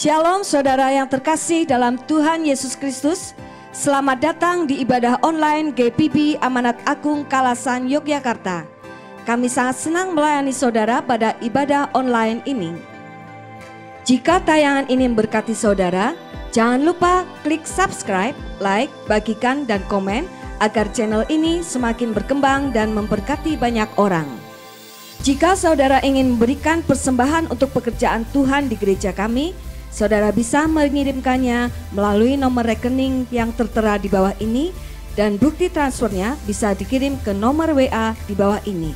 Shalom saudara yang terkasih dalam Tuhan Yesus Kristus. Selamat datang di ibadah online GPB Amanat Agung Kalasan Yogyakarta. Kami sangat senang melayani saudara pada ibadah online ini. Jika tayangan ini memberkati saudara, jangan lupa klik subscribe, like, bagikan dan komen agar channel ini semakin berkembang dan memberkati banyak orang. Jika saudara ingin memberikan persembahan untuk pekerjaan Tuhan di gereja kami, saudara bisa mengirimkannya melalui nomor rekening yang tertera di bawah ini dan bukti transfernya bisa dikirim ke nomor WA di bawah ini.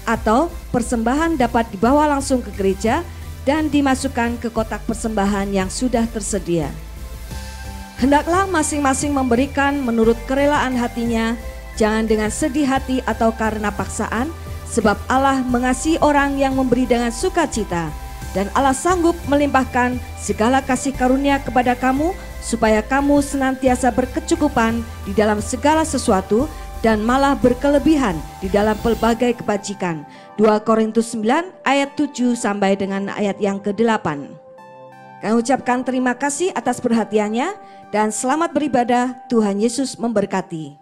Atau persembahan dapat dibawa langsung ke gereja dan dimasukkan ke kotak persembahan yang sudah tersedia. Hendaklah masing-masing memberikan menurut kerelaan hatinya, jangan dengan sedih hati atau karena paksaan, sebab Allah mengasihi orang yang memberi dengan sukacita. Dan Allah sanggup melimpahkan segala kasih karunia kepada kamu, supaya kamu senantiasa berkecukupan di dalam segala sesuatu dan malah berkelebihan di dalam pelbagai kebajikan. 2 Korintus 9 ayat 7 sampai dengan ayat yang ke-8. Kami ucapkan terima kasih atas perhatiannya dan selamat beribadah. Tuhan Yesus memberkati.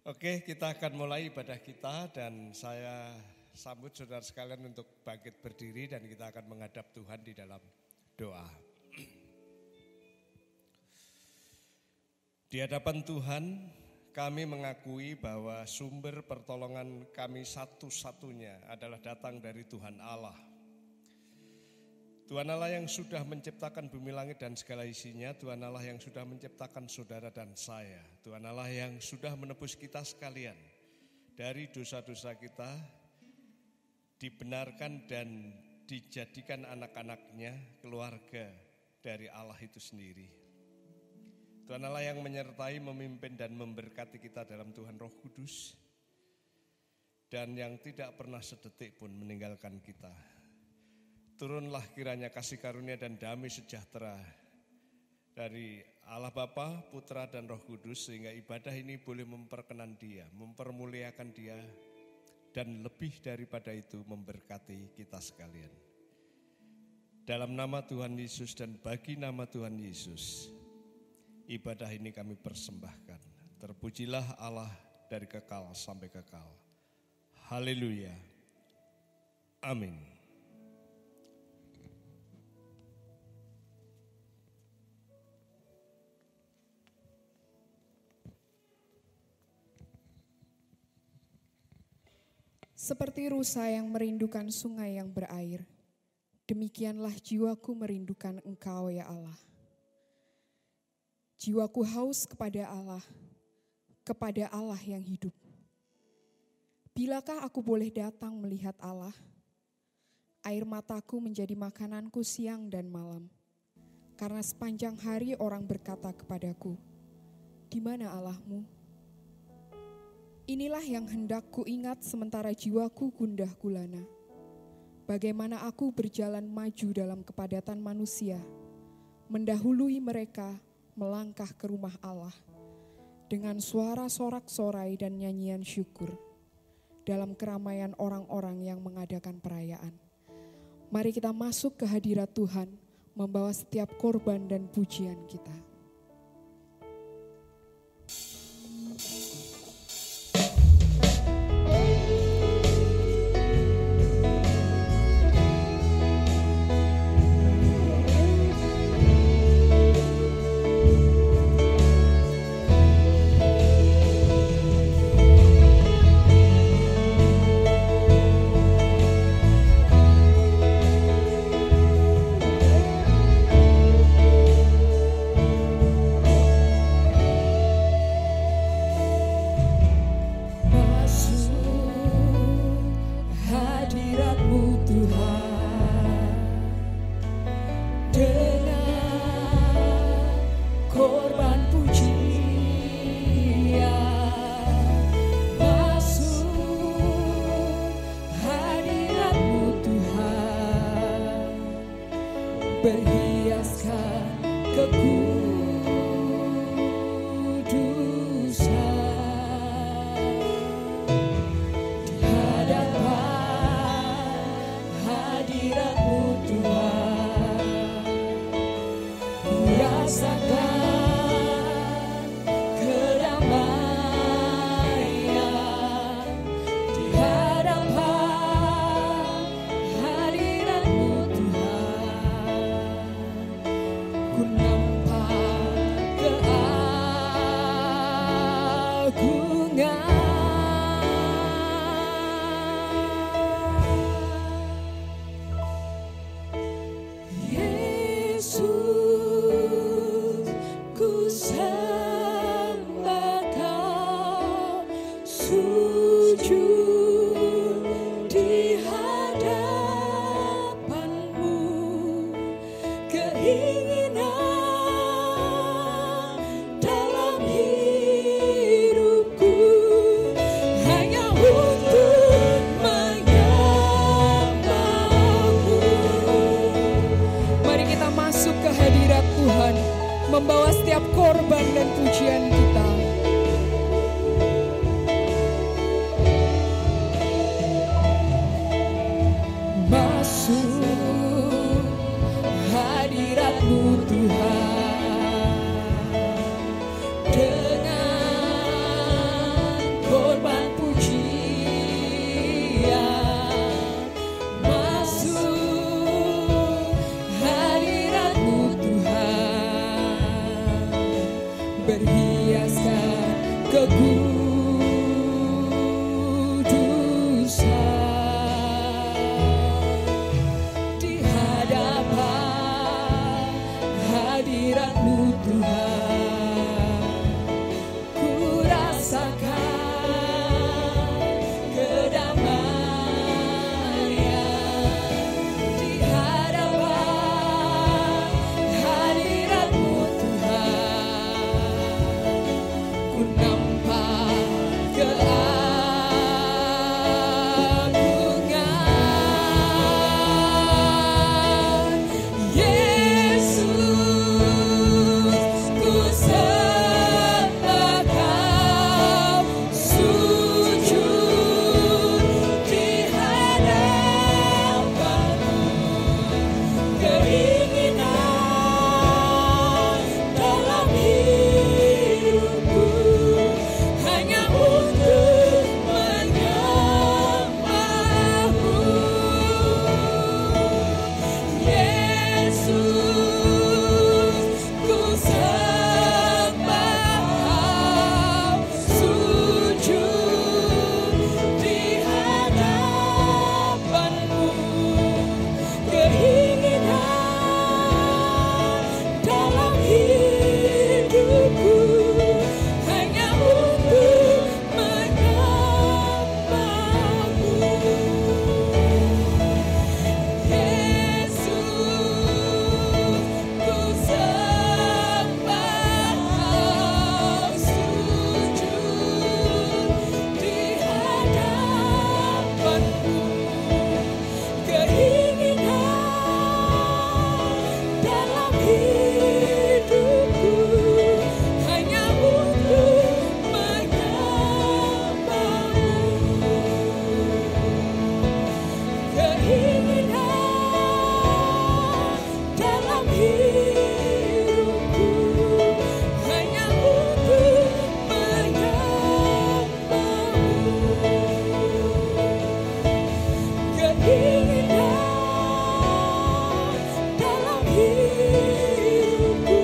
Oke, kita akan mulai ibadah kita dan saya sambut saudara sekalian untuk bangkit berdiri dan kita akan menghadap Tuhan di dalam doa. Di hadapan Tuhan, kami mengakui bahwa sumber pertolongan kami satu-satunya adalah datang dari Tuhan Allah. Tuhan Allah yang sudah menciptakan bumi langit dan segala isinya, Tuhan Allah yang sudah menciptakan saudara dan saya, Tuhan Allah yang sudah menebus kita sekalian dari dosa-dosa kita, dibenarkan dan dijadikan anak-anaknya, keluarga dari Allah itu sendiri. Tuhan Allah yang menyertai, memimpin dan memberkati kita dalam Tuhan Roh Kudus, dan yang tidak pernah sedetik pun meninggalkan kita. Turunlah kiranya kasih karunia dan damai sejahtera dari Allah Bapa, Putra dan Roh Kudus, sehingga ibadah ini boleh memperkenan Dia, mempermuliakan Dia, dan lebih daripada itu memberkati kita sekalian. Dalam nama Tuhan Yesus dan bagi nama Tuhan Yesus, ibadah ini kami persembahkan. Terpujilah Allah dari kekal sampai kekal. Haleluya. Amin. Seperti rusa yang merindukan sungai yang berair, demikianlah jiwaku merindukan Engkau ya Allah. Jiwaku haus kepada Allah yang hidup. Bilakah aku boleh datang melihat Allah? Air mataku menjadi makananku siang dan malam. Karena sepanjang hari orang berkata kepadaku, di mana Allahmu? Inilah yang hendak kuingat sementara jiwaku gundah gulana. Bagaimana aku berjalan maju dalam kepadatan manusia, mendahului mereka melangkah ke rumah Allah, dengan suara sorak-sorai dan nyanyian syukur, dalam keramaian orang-orang yang mengadakan perayaan. Mari kita masuk ke hadirat Tuhan, membawa setiap korban dan pujian kita. Berhiaskan kekudusan di hadapan hadirat-Mu setiap korban dan pujian kita. Masuk hadirat-Mu Tuhan dengan korban pujian. Masuk hadirat-Mu Tuhan, berhiaskan kekudusan. Di hadapan hadirat-Mu Tuhan, ku rasakan kedamaian. Di hadapan hadirat-Mu Tuhan, ku nampak keagungan. Yesus, ku sembah Kau, sujud di hadapan-Mu. Keinginan dalam hidupku hanya untuk menyembah-Mu. Yesus, ku sembah Kau, sujud di hadapan-Mu. Keinginan dalam hidupku hanya untuk menyembah-Mu. Yesus, ku sembah Kau, sujud di hadapan-Mu. Keinginan dalam hidupku hanya untuk menyembah-Mu. Keinginan dalam hidupku hanya untuk menyembah-Mu. Keinginan dalam hidupku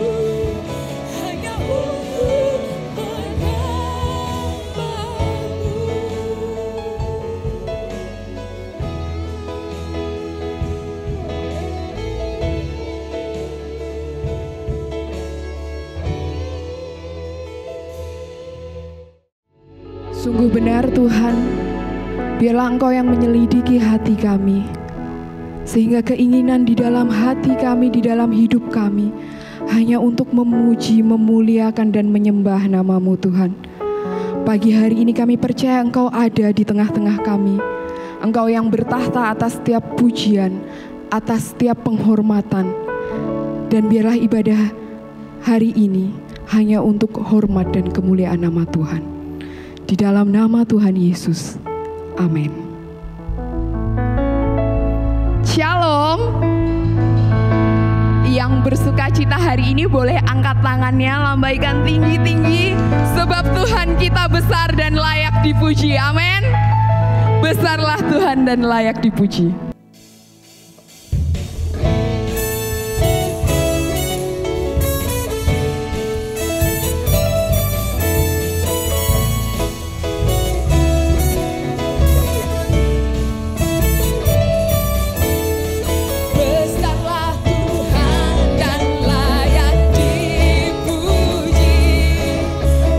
hanya untuk menyembah-Mu. Sungguh benar Tuhan, biarlah Engkau yang menyelidiki hati kami, sehingga keinginan di dalam hati kami, di dalam hidup kami, hanya untuk memuji, memuliakan dan menyembah nama-Mu Tuhan. Pagi hari ini kami percaya Engkau ada di tengah-tengah kami. Engkau yang bertahta atas setiap pujian, atas setiap penghormatan. Dan biarlah ibadah hari ini hanya untuk hormat dan kemuliaan nama Tuhan. Di dalam nama Tuhan Yesus. Amin. Shalom. Yang bersuka cita hari ini boleh angkat tangannya, lambaikan tinggi-tinggi, sebab Tuhan kita besar dan layak dipuji. Amin. Besarlah Tuhan dan layak dipuji.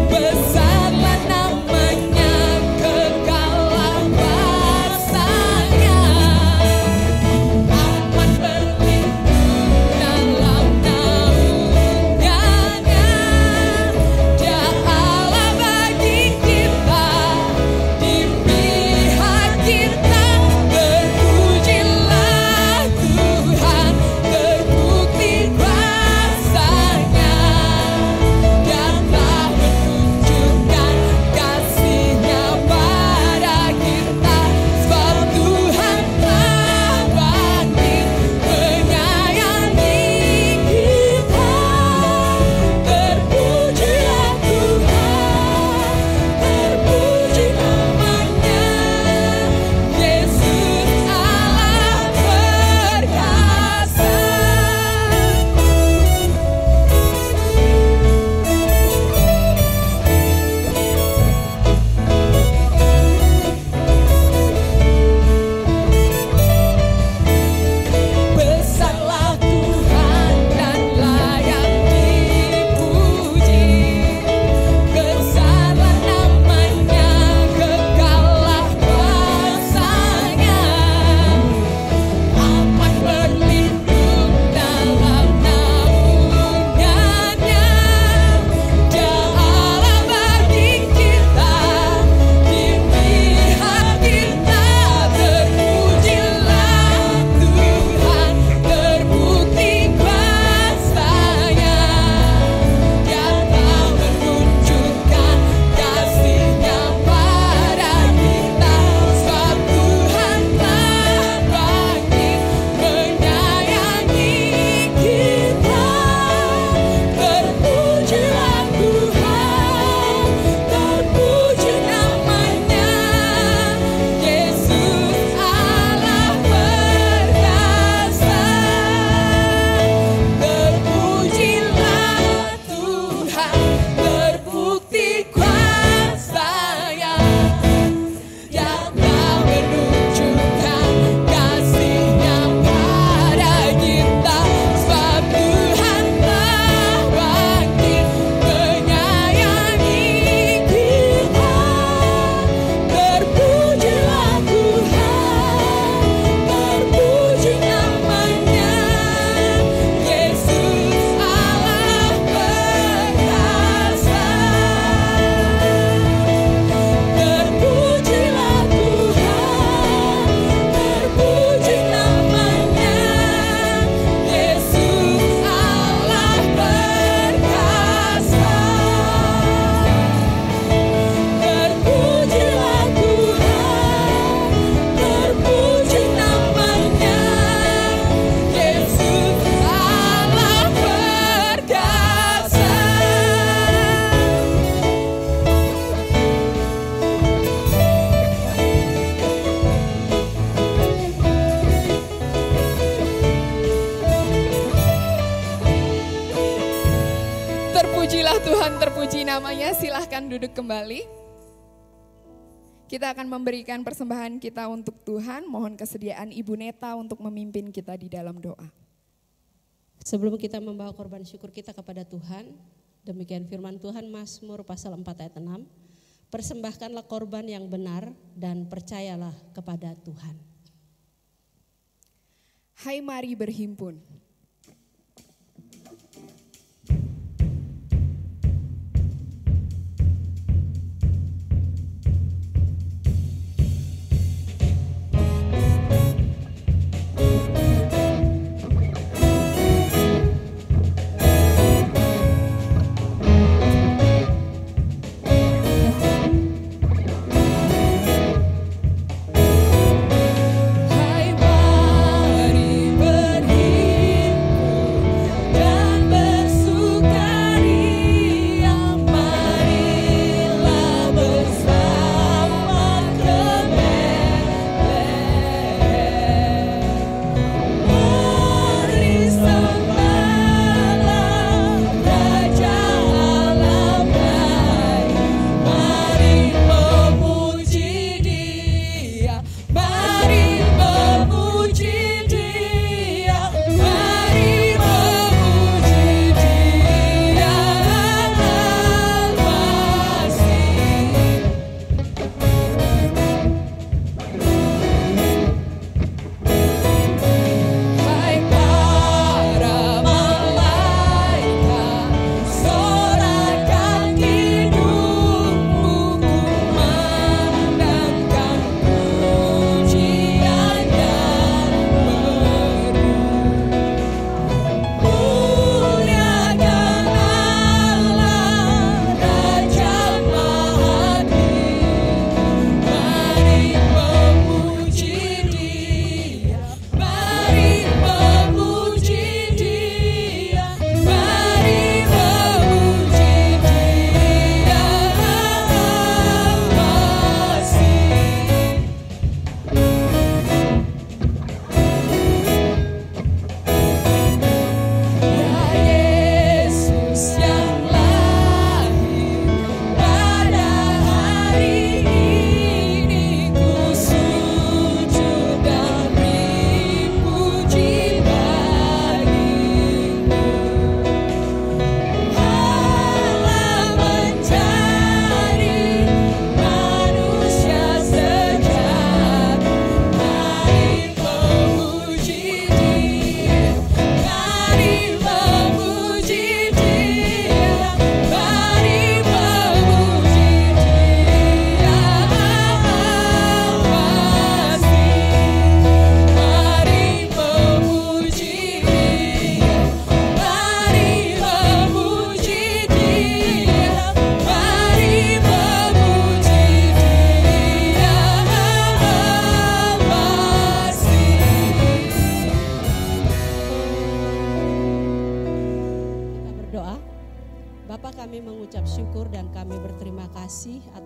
Besarlah namanya, kekalah kuasanya. semuanya silahkan duduk kembali. Kita akan memberikan persembahan kita untuk Tuhan. Mohon kesediaan Ibu Neta untuk memimpin kita di dalam doa. Sebelum kita membawa korban syukur kita kepada Tuhan, demikian firman Tuhan Mazmur pasal 4 ayat 6. Persembahkanlah korban yang benar dan percayalah kepada Tuhan. Hai, mari berhimpun.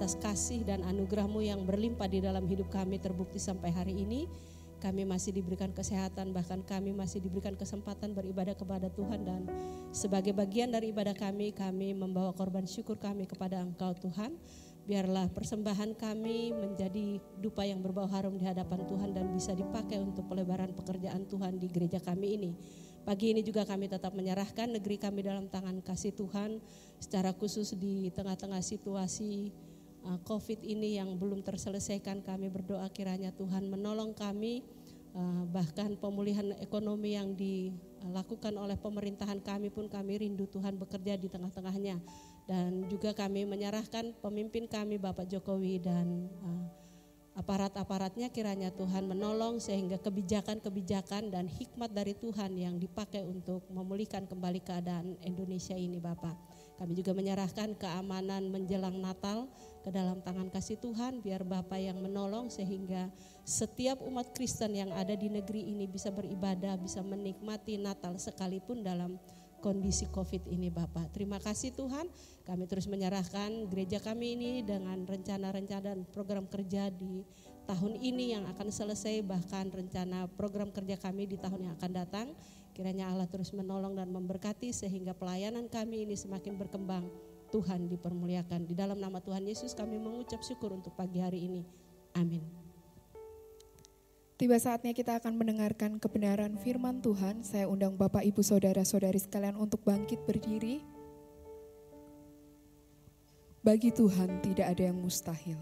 Kasih dan anugerah-Mu yang berlimpah di dalam hidup kami terbukti sampai hari ini. Kami masih diberikan kesehatan, bahkan kami masih diberikan kesempatan beribadah kepada Tuhan. Dan sebagai bagian dari ibadah kami membawa korban syukur kami kepada Engkau Tuhan. Biarlah persembahan kami menjadi dupa yang berbau harum di hadapan Tuhan dan bisa dipakai untuk pelebaran pekerjaan Tuhan di gereja kami ini. Pagi ini juga kami tetap menyerahkan negeri kami dalam tangan kasih Tuhan, secara khusus di tengah-tengah situasi COVID ini yang belum terselesaikan. Kami berdoa kiranya Tuhan menolong kami, bahkan pemulihan ekonomi yang dilakukan oleh pemerintahan kami pun kami rindu Tuhan bekerja di tengah-tengahnya. Dan juga kami menyerahkan pemimpin kami Bapak Jokowi dan aparat-aparatnya, kiranya Tuhan menolong sehingga kebijakan-kebijakan dan hikmat dari Tuhan yang dipakai untuk memulihkan kembali keadaan Indonesia ini Bapak. Kami juga menyerahkan keamanan menjelang Natal ke dalam tangan kasih Tuhan, biar Bapak yang menolong sehingga setiap umat Kristen yang ada di negeri ini bisa beribadah, bisa menikmati Natal sekalipun dalam kondisi COVID ini Bapak. Terima kasih Tuhan, kami terus menyerahkan gereja kami ini dengan rencana-rencana dan program kerja di tahun ini yang akan selesai, bahkan rencana program kerja kami di tahun yang akan datang. Kiranya Allah terus menolong dan memberkati sehingga pelayanan kami ini semakin berkembang Tuhan dipermuliakan. Di dalam nama Tuhan Yesus kami mengucap syukur untuk pagi hari ini. Amin. Tiba saatnya kita akan mendengarkan kebenaran firman Tuhan. Saya undang Bapak, Ibu, Saudara-saudari sekalian untuk bangkit berdiri. Bagi Tuhan tidak ada yang mustahil.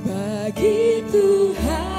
Bagi Tuhan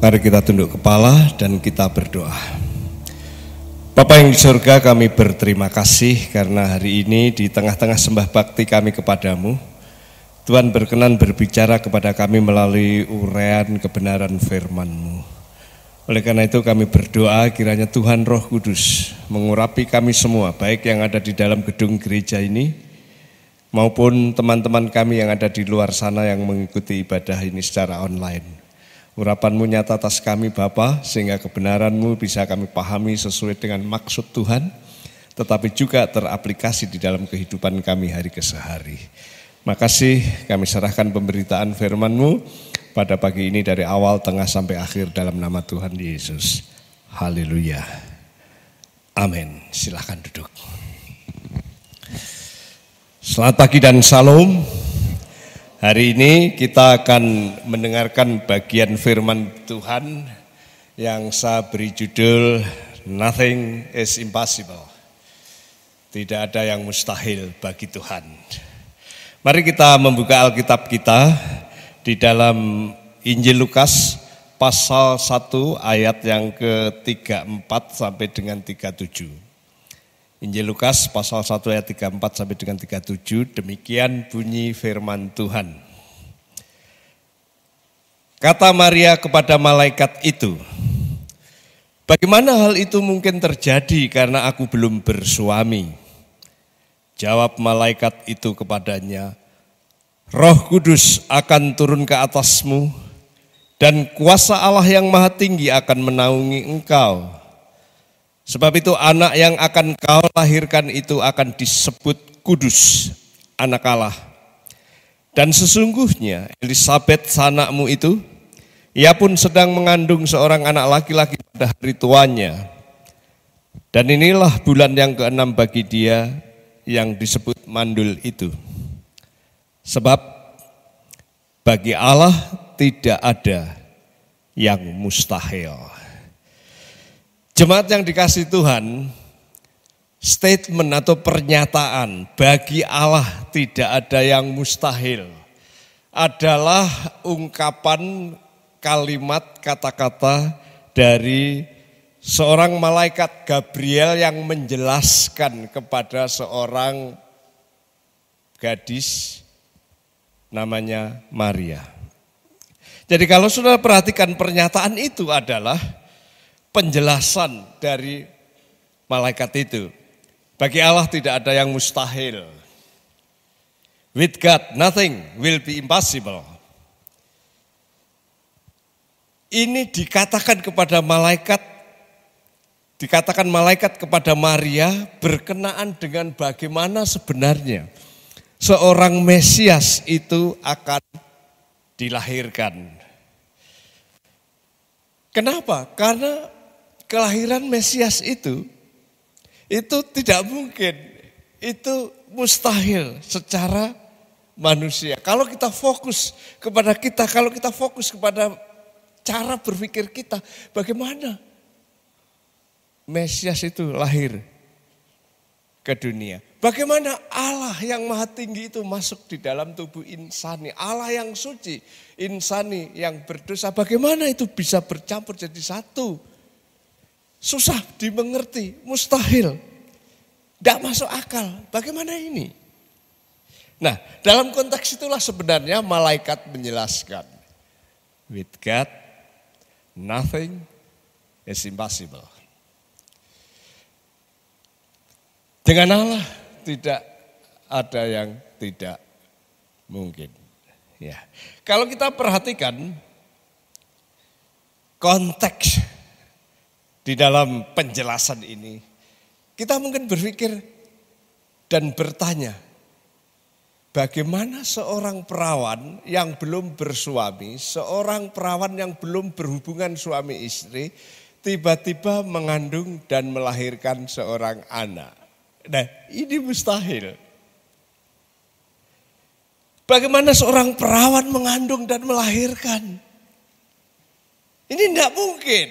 Mari kita tunduk kepala dan kita berdoa. Bapa yang di surga, kami berterima kasih karena hari ini di tengah-tengah sembah bakti kami kepadamu, Tuhan berkenan berbicara kepada kami melalui uraian kebenaran firman-Mu. Oleh karena itu kami berdoa kiranya Tuhan Roh Kudus mengurapi kami semua, baik yang ada di dalam gedung gereja ini, maupun teman-teman kami yang ada di luar sana yang mengikuti ibadah ini secara online. Urapan-Mu nyata atas kami Bapa, sehingga kebenaran-Mu bisa kami pahami sesuai dengan maksud Tuhan, tetapi juga teraplikasi di dalam kehidupan kami hari ke sehari. Makasih, kami serahkan pemberitaan firman-Mu pada pagi ini dari awal, tengah, sampai akhir dalam nama Tuhan Yesus. Haleluya. Amin. Silahkan duduk. Selamat pagi dan salam. Hari ini kita akan mendengarkan bagian firman Tuhan yang saya beri judul Nothing is Impossible. Tidak ada yang mustahil bagi Tuhan. Mari kita membuka Alkitab kita di dalam Injil Lukas pasal 1 ayat yang ke-34 sampai dengan 37. Injil Lukas pasal 1 ayat 34 sampai dengan 37, demikian bunyi firman Tuhan. Kata Maria kepada malaikat itu, "Bagaimana hal itu mungkin terjadi karena aku belum bersuami?" Jawab malaikat itu kepadanya, "Roh Kudus akan turun ke atasmu dan kuasa Allah yang Maha Tinggi akan menaungi engkau. Sebab itu anak yang akan kau lahirkan itu akan disebut kudus, anak Allah. Dan sesungguhnya Elisabet sanakmu itu, ia pun sedang mengandung seorang anak laki-laki pada hari tuanya. Dan inilah bulan yang ke-6 bagi dia yang disebut mandul itu. Sebab bagi Allah tidak ada yang mustahil." Jemaat yang dikasihi Tuhan, statement atau pernyataan bagi Allah tidak ada yang mustahil adalah ungkapan kalimat kata-kata dari seorang malaikat Gabriel yang menjelaskan kepada seorang gadis namanya Maria. Jadi kalau saudara perhatikan, pernyataan itu adalah penjelasan dari malaikat itu. Bagi Allah tidak ada yang mustahil. With God, nothing will be impossible. Ini dikatakan malaikat kepada Maria berkenaan dengan bagaimana sebenarnya seorang Mesias itu akan dilahirkan. Kenapa? Karena kelahiran Mesias itu tidak mungkin, itu mustahil secara manusia. Kalau kita fokus kepada kita, kalau kita fokus kepada cara berpikir kita, bagaimana Mesias itu lahir ke dunia? Bagaimana Allah yang Maha Tinggi itu masuk di dalam tubuh insani, Allah yang suci, insani yang berdosa, bagaimana itu bisa bercampur jadi satu? Susah dimengerti, mustahil, tidak masuk akal. Bagaimana ini? Nah, dalam konteks itulah sebenarnya malaikat menjelaskan, with God, nothing is impossible. Dengan Allah tidak ada yang tidak mungkin. Ya, kalau kita perhatikan konteks di dalam penjelasan ini, kita mungkin berpikir dan bertanya, bagaimana seorang perawan yang belum bersuami, seorang perawan yang belum berhubungan suami istri, tiba-tiba mengandung dan melahirkan seorang anak. Nah, ini mustahil. Bagaimana seorang perawan mengandung dan melahirkan? Ini tidak mungkin.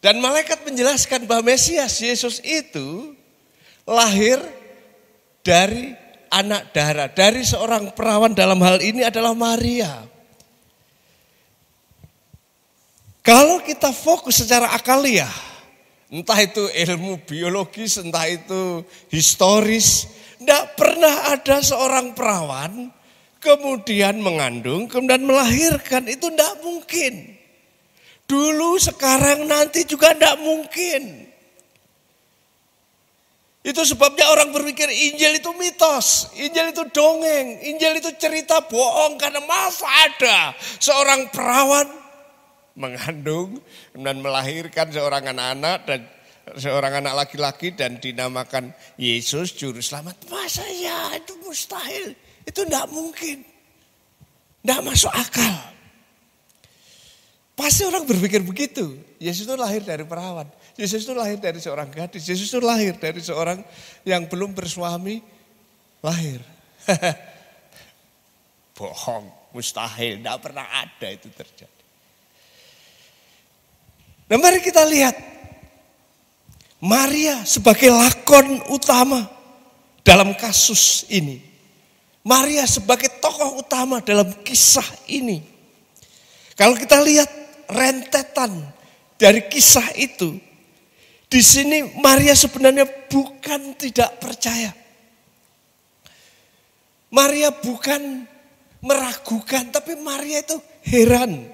Dan malaikat menjelaskan bahwa Mesias Yesus itu lahir dari anak darah, dari seorang perawan, dalam hal ini adalah Maria. Kalau kita fokus secara akaliah, entah itu ilmu biologis, entah itu historis, tidak pernah ada seorang perawan kemudian mengandung, kemudian melahirkan. Itu tidak mungkin. Dulu, sekarang, nanti juga tidak mungkin. Itu sebabnya orang berpikir Injil itu mitos, Injil itu dongeng, Injil itu cerita bohong. Karena masa ada seorang perawan mengandung, kemudian melahirkan seorang anak-anak dan seorang anak laki-laki dan dinamakan Yesus Juru Selamat. Masa ya, itu mustahil, itu tidak mungkin, tidak masuk akal. Pasti orang berpikir begitu. Yesus itu lahir dari perawan, Yesus itu lahir dari seorang gadis, Yesus itu lahir dari seorang yang belum bersuami lahir. Bohong, mustahil, tidak pernah ada itu terjadi. Nah, mari kita lihat Maria sebagai lakon utama dalam kasus ini. Maria sebagai tokoh utama dalam kisah ini. Kalau kita lihat rentetan dari kisah itu, di sini Maria sebenarnya bukan tidak percaya. Maria bukan meragukan, tapi Maria itu heran.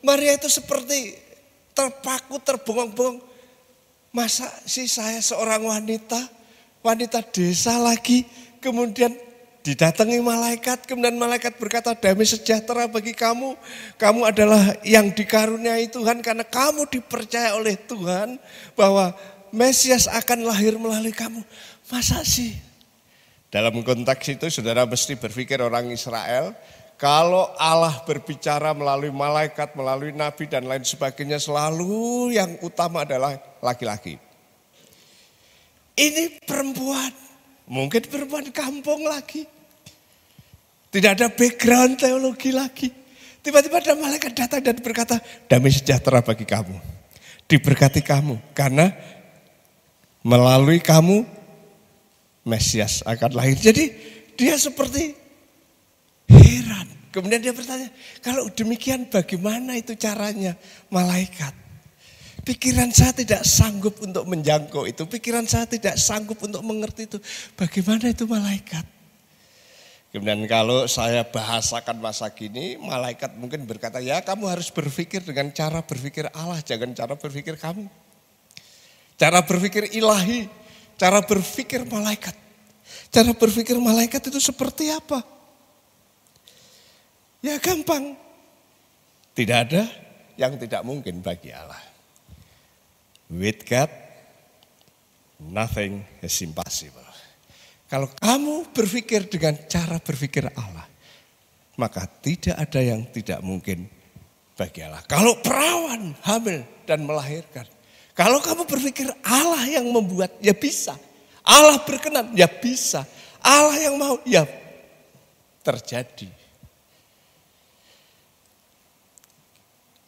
Maria itu seperti terpaku, terbengong-bengong. Masa sih saya seorang wanita desa lagi, kemudian didatangi malaikat, kemudian malaikat berkata, damai sejahtera bagi kamu. Kamu adalah yang dikaruniai Tuhan karena kamu dipercaya oleh Tuhan bahwa Mesias akan lahir melalui kamu. Masa sih? Dalam konteks itu saudara mesti berpikir orang Israel, kalau Allah berbicara melalui malaikat, melalui nabi dan lain sebagainya, selalu yang utama adalah laki-laki. Ini perempuan, mungkin perempuan kampung lagi. Tidak ada background teologi lagi. Tiba-tiba ada malaikat datang dan berkata, damai sejahtera bagi kamu. Diberkati kamu, karena melalui kamu Mesias akan lahir. Jadi dia seperti heran. Kemudian dia bertanya, kalau demikian bagaimana itu caranya malaikat? Pikiran saya tidak sanggup untuk menjangkau itu. Pikiran saya tidak sanggup untuk mengerti itu. Bagaimana itu malaikat? Kemudian kalau saya bahasakan masa kini, malaikat mungkin berkata, ya kamu harus berpikir dengan cara berpikir Allah, jangan cara berpikir kamu. Cara berpikir ilahi, cara berpikir malaikat. Cara berpikir malaikat itu seperti apa? Ya gampang. Tidak ada yang tidak mungkin bagi Allah. With God, nothing is impossible. Kalau kamu berpikir dengan cara berpikir Allah, maka tidak ada yang tidak mungkin bagi Allah. Kalau perawan hamil dan melahirkan, kalau kamu berpikir Allah yang membuat, ya bisa. Allah berkenan, ya bisa. Allah yang mau, ya terjadi.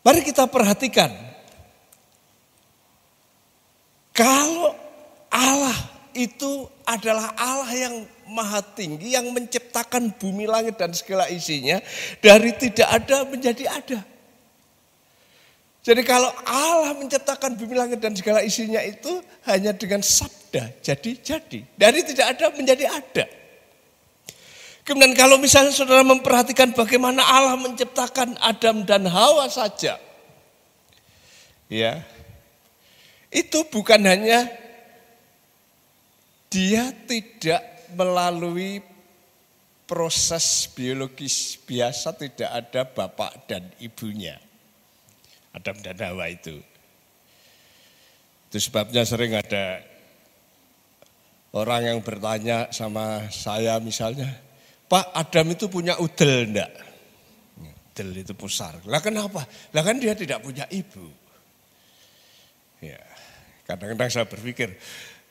Mari kita perhatikan. Kalau Allah itu adalah Allah yang maha tinggi, yang menciptakan bumi, langit dan segala isinya, dari tidak ada menjadi ada. Jadi kalau Allah menciptakan bumi, langit dan segala isinya itu hanya dengan sabda, jadi. Dari tidak ada menjadi ada. Kemudian kalau misalnya saudara memperhatikan bagaimana Allah menciptakan Adam dan Hawa saja. Ya, itu bukan hanya dia tidak melalui proses biologis biasa, tidak ada bapak dan ibunya. Adam dan Hawa itu. Itu sebabnya sering ada orang yang bertanya sama saya misalnya, Pak, Adam itu punya udel enggak? Udel itu pusar. Lah kenapa? Lah kan dia tidak punya ibu. Ya, kadang-kadang saya berpikir,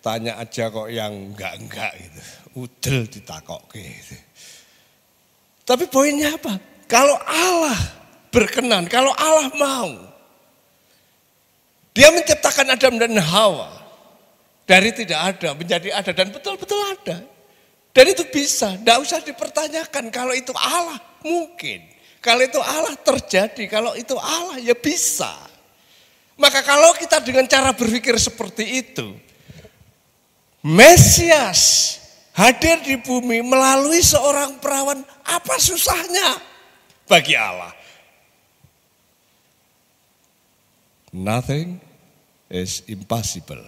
tanya aja kok yang enggak gitu. Udel ditakok gitu. Tapi poinnya apa? Kalau Allah berkenan, kalau Allah mau, dia menciptakan Adam dan Hawa dari tidak ada menjadi ada dan betul-betul ada. Dan itu bisa, tidak usah dipertanyakan. Kalau itu Allah mungkin, kalau itu Allah terjadi, kalau itu Allah ya bisa. Maka kalau kita dengan cara berpikir seperti itu, Mesias hadir di bumi melalui seorang perawan, apa susahnya bagi Allah? Nothing is impossible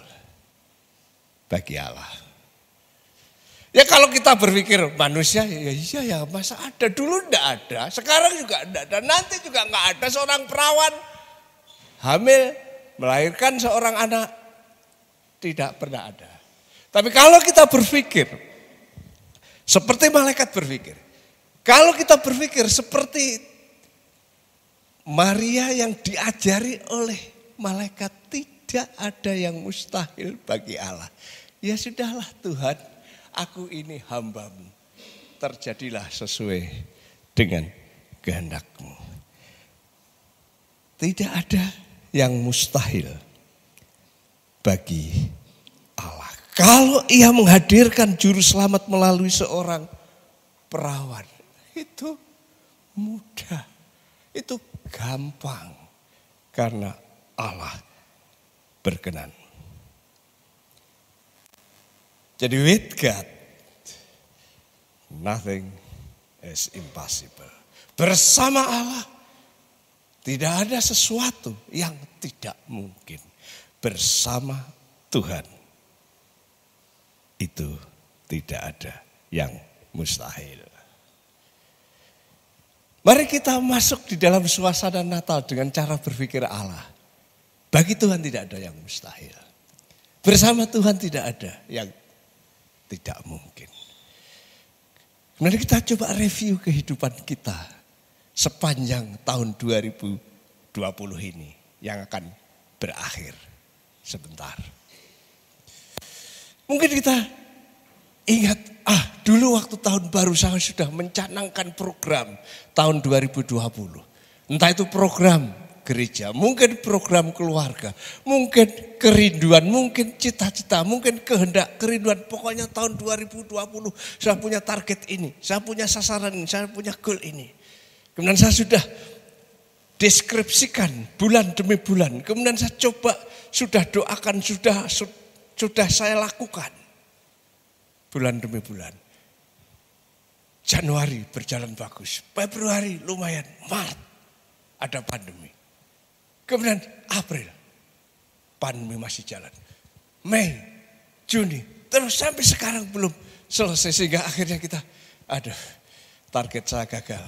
bagi Allah. Ya kalau kita berpikir manusia, ya iya ya masa ada, dulu enggak ada, sekarang juga enggak ada, nanti juga enggak ada seorang perawan hamil melahirkan seorang anak, tidak pernah ada. Tapi kalau kita berpikir seperti malaikat berpikir, kalau kita berpikir seperti Maria yang diajari oleh malaikat, tidak ada yang mustahil bagi Allah. Ya sudahlah Tuhan, aku ini hamba-Mu, terjadilah sesuai dengan kehendak-Mu. Tidak ada yang mustahil bagi Allah. Kalau Ia menghadirkan juru selamat melalui seorang perawan, itu mudah, itu gampang, karena Allah berkenan. Jadi with God, nothing is impossible. Bersama Allah, tidak ada sesuatu yang tidak mungkin. Bersama Tuhan, itu tidak ada yang mustahil. Mari kita masuk di dalam suasana Natal dengan cara berpikir Allah. Bagi Tuhan tidak ada yang mustahil. Bersama Tuhan tidak ada yang tidak mungkin. Kemudian kita coba review kehidupan kita sepanjang tahun 2020 ini yang akan berakhir sebentar. Mungkin kita ingat, dulu waktu tahun baru saya sudah mencanangkan program tahun 2020. Entah itu program gereja, mungkin program keluarga, mungkin kerinduan, mungkin cita-cita, mungkin kehendak, kerinduan. Pokoknya tahun 2020 saya punya target ini, saya punya sasaran ini, saya punya goal ini. Kemudian saya sudah deskripsikan bulan demi bulan. Kemudian saya coba, sudah doakan, sudah saya lakukan. Bulan demi bulan. Januari berjalan bagus, Februari lumayan, Maret ada pandemi. Kemudian April, pandemi masih jalan. Mei, Juni, terus sampai sekarang belum selesai. Sehingga akhirnya kita, target saya gagal.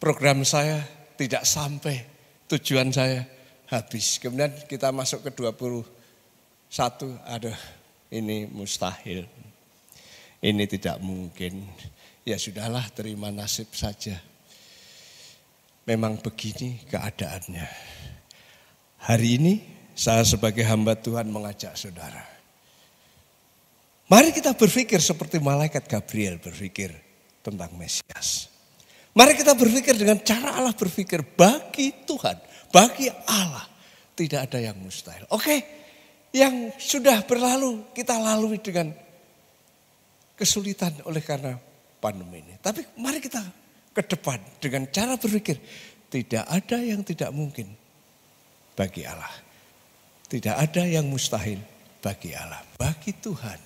Program saya tidak sampai, tujuan saya habis. Kemudian kita masuk ke 21, ini mustahil. Ini tidak mungkin. Ya sudahlah, terima nasib saja. Memang begini keadaannya. Hari ini saya sebagai hamba Tuhan mengajak saudara. Mari kita berpikir seperti malaikat Gabriel berpikir tentang Mesias. Mari kita berpikir dengan cara Allah berpikir. Bagi Tuhan, bagi Allah tidak ada yang mustahil. Oke, yang sudah berlalu kita lalui dengan kesulitan oleh karena pandemi ini. Tapi mari kita ke depan dengan cara berpikir. Tidak ada yang tidak mungkin bagi Allah. Tidak ada yang mustahil bagi Allah. Bagi Tuhan,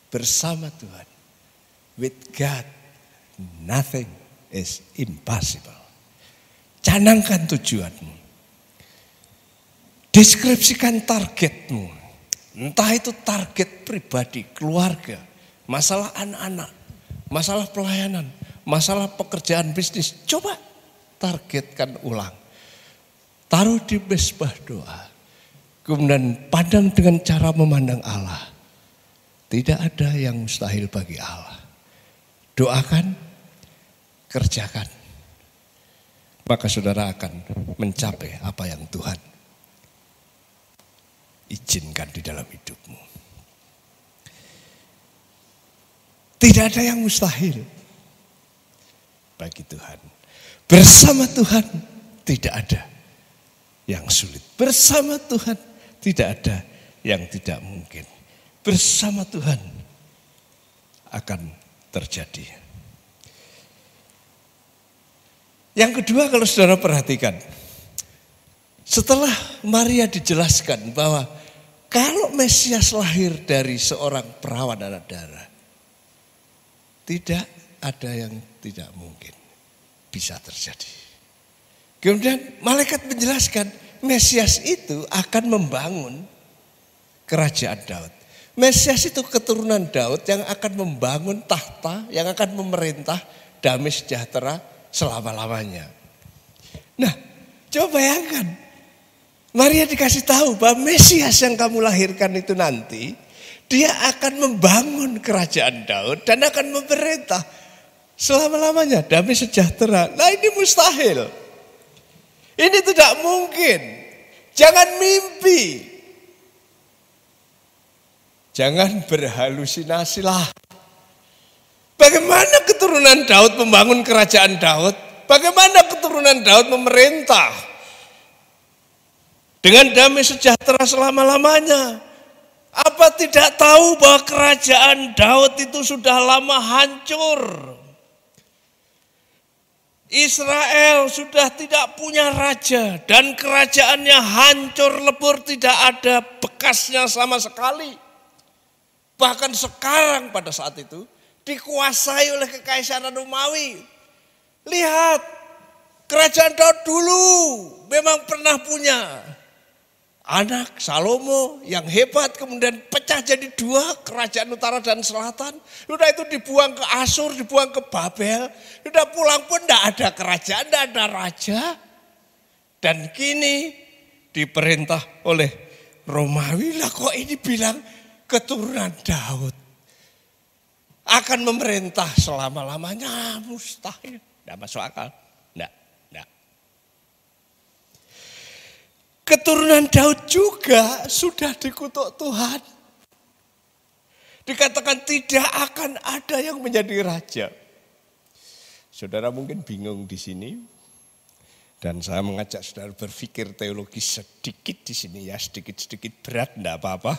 bersama Tuhan. With God, nothing is impossible. Canangkan tujuanmu. Deskripsikan targetmu. Entah itu target pribadi, keluarga, masalah anak-anak, masalah pelayanan, masalah pekerjaan bisnis. Coba targetkan ulang. Taruh di mesbah doa. Kemudian pandang dengan cara memandang Allah. Tidak ada yang mustahil bagi Allah. Doakan, kerjakan. Maka saudara akan mencapai apa yang Tuhan izinkan di dalam hidupmu. Tidak ada yang mustahil bagi Tuhan. Bersama Tuhan tidak ada yang sulit. Bersama Tuhan tidak ada yang tidak mungkin. Bersama Tuhan akan terjadi. Yang kedua, kalau saudara perhatikan, Setelah Maria dijelaskan bahwa kalau Mesias lahir dari seorang perawan anak darah, tidak ada yang tidak mungkin bisa terjadi. Kemudian malaikat menjelaskan Mesias itu akan membangun kerajaan Daud. Mesias itu keturunan Daud yang akan membangun tahta, yang akan memerintah damai sejahtera selama-lamanya. Nah, coba bayangkan, Maria dikasih tahu bahwa Mesias yang kamu lahirkan itu nanti, dia akan membangun kerajaan Daud dan akan memerintah selama-lamanya damai sejahtera. Nah, ini mustahil. Ini tidak mungkin. Jangan mimpi. Jangan berhalusinasi lah. Bagaimana keturunan Daud membangun kerajaan Daud? Bagaimana keturunan Daud memerintah dengan damai sejahtera selama-lamanya? Apa tidak tahu bahwa kerajaan Daud itu sudah lama hancur? Israel sudah tidak punya raja dan kerajaannya hancur lebur, tidak ada bekasnya sama sekali. Bahkan sekarang pada saat itu dikuasai oleh kekaisaran Romawi. Lihat, kerajaan Daud dulu memang pernah punya anak Salomo yang hebat, kemudian pecah jadi dua, kerajaan utara dan selatan. Sudah itu dibuang ke Asyur, dibuang ke Babel. Sudah pulang pun tidak ada kerajaan, tidak ada raja. Dan kini diperintah oleh Romawi. Lah kok ini bilang keturunan Daud akan memerintah selama-lamanya? Mustahil, tidak masuk akal. Tidak. Keturunan Daud juga sudah dikutuk Tuhan. Dikatakan tidak akan ada yang menjadi raja. Saudara mungkin bingung di sini. Dan saya mengajak saudara berpikir teologi sedikit di sini ya, sedikit-sedikit berat, tidak apa-apa.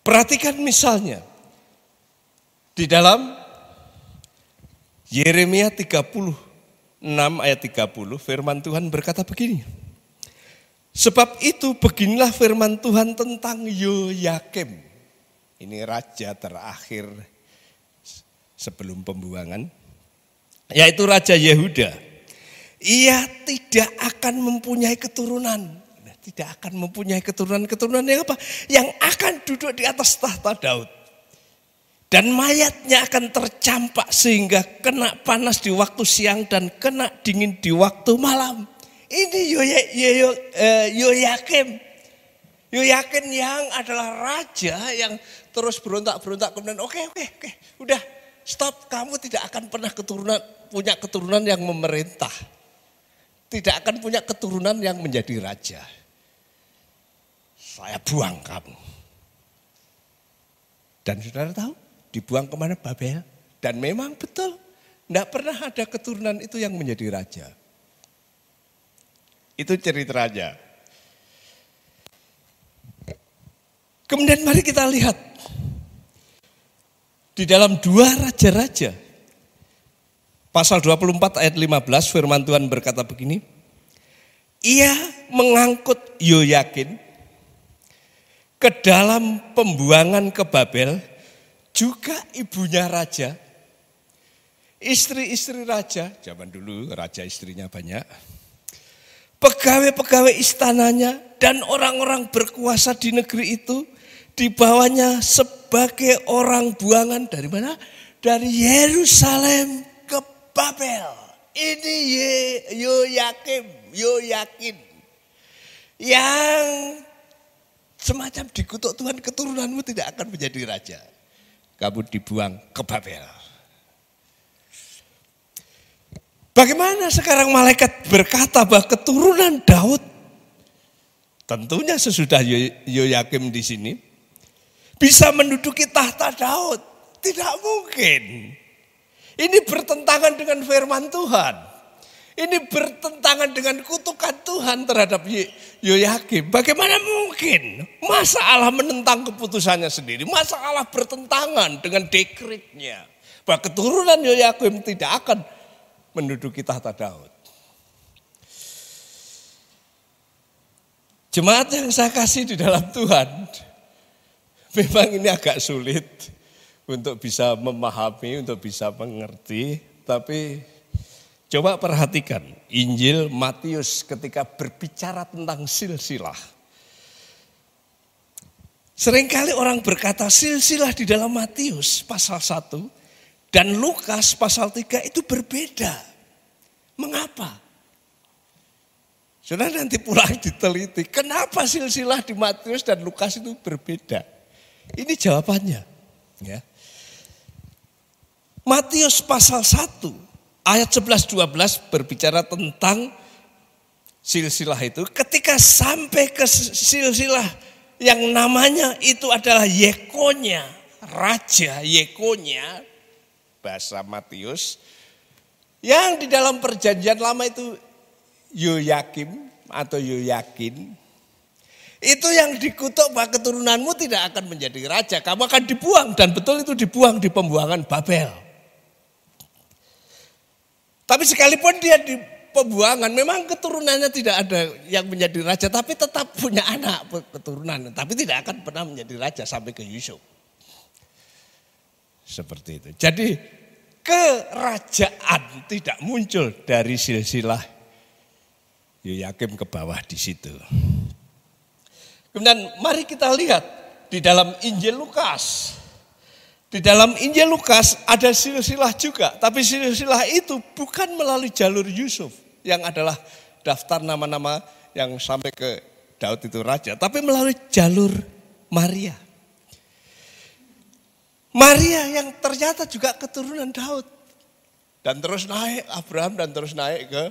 Perhatikan misalnya di dalam Yeremia 36 ayat 30 firman Tuhan berkata begini. Sebab itu beginilah firman Tuhan tentang Yoyakim. Ini raja terakhir sebelum pembuangan, yaitu Raja Yehuda. Ia tidak akan mempunyai keturunan. Tidak akan mempunyai keturunan yang apa? Yang akan duduk di atas tahta Daud. Dan mayatnya akan tercampak sehingga kena panas di waktu siang dan kena dingin di waktu malam. Ini Yoyakim. Yoyakim yang adalah raja yang terus berontak-berontak. Kemudian oke, udah stop. Kamu tidak akan pernah punya keturunan yang memerintah. Tidak akan punya keturunan yang menjadi raja. Saya buang kamu. Dan saudara tahu dibuang kemana? Babel. Dan memang betul, tidak pernah ada keturunan itu yang menjadi raja. Itu cerita raja. Kemudian mari kita lihat di dalam 2 Raja-Raja. Pasal 24 ayat 15 firman Tuhan berkata begini. Ia mengangkut Yoyakin ke dalam pembuangan ke Babel, juga ibunya raja, istri-istri raja, zaman dulu raja istrinya banyak, pegawai-pegawai istananya dan orang-orang berkuasa di negeri itu dibawanya sebagai orang buangan dari mana? Dari Yerusalem ke Babel. Ini Yoyakin yang semacam dikutuk Tuhan, keturunanmu tidak akan menjadi raja. Kamu dibuang ke Babel. Bagaimana sekarang malaikat berkata bahwa keturunan Daud, tentunya sesudah Yoyakim di sini, bisa menduduki tahta Daud? Tidak mungkin. Ini bertentangan dengan firman Tuhan. Ini bertentangan dengan kutukan Tuhan terhadap Yoyakim. Bagaimana mungkin? Masa Allah menentang keputusannya sendiri? Masa Allah bertentangan dengan dekretnya? Bahwa keturunan Yoyakim tidak akan menduduki tahta Daud. Jemaat yang saya kasih di dalam Tuhan, memang ini agak sulit untuk bisa memahami, untuk bisa mengerti. Tapi coba perhatikan Injil Matius ketika berbicara tentang silsilah. Seringkali orang berkata silsilah di dalam Matius pasal 1 dan Lukas pasal 3 itu berbeda. Mengapa? Sudah nanti pulang diteliti, kenapa silsilah di Matius dan Lukas itu berbeda? Ini jawabannya. Ya. Matius pasal 1 ayat 11-12 berbicara tentang silsilah itu. Ketika sampai ke silsilah yang namanya itu adalah Yekonya, Raja Yekonya, bahasa Matius, yang di dalam perjanjian lama itu Yoyakim atau Yoyakin, itu yang dikutuk bahwa keturunanmu tidak akan menjadi raja, kamu akan dibuang, dan betul itu dibuang di pembuangan Babel. Tapi sekalipun dia di pembuangan, memang keturunannya tidak ada yang menjadi raja, tapi tetap punya anak keturunan, tapi tidak akan pernah menjadi raja sampai ke Yusuf. Seperti itu. Jadi kerajaan tidak muncul dari silsilah Yoyakim ke bawah di situ. Kemudian mari kita lihat di dalam Injil Lukas. Di dalam Injil Lukas ada silsilah juga, tapi silsilah itu bukan melalui jalur Yusuf yang adalah daftar nama-nama yang sampai ke Daud itu raja, tapi melalui jalur Maria. Maria yang ternyata juga keturunan Daud. Dan terus naik Abraham dan terus naik ke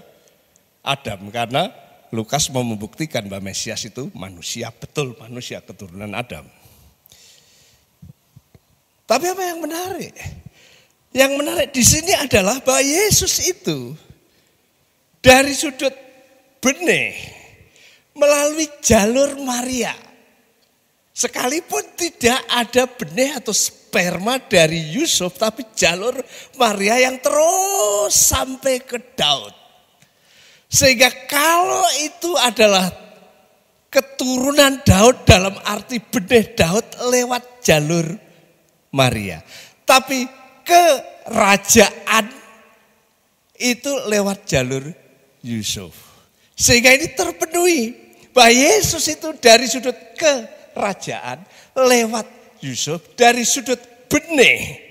Adam, karena Lukas mau membuktikan bahwa Mesias itu manusia, betul manusia keturunan Adam. Tapi apa yang menarik? Yang menarik di sini adalah bahwa Yesus itu dari sudut benih melalui jalur Maria. Sekalipun tidak ada benih atau sperma dari Yusuf, tapi jalur Maria yang terus sampai ke Daud. Sehingga kalau itu adalah keturunan Daud dalam arti benih Daud lewat jalur Maria. Tapi kerajaan itu lewat jalur Yusuf. Sehingga ini terpenuhi bahwa Yesus itu dari sudut kerajaan lewat Yusuf, dari sudut benih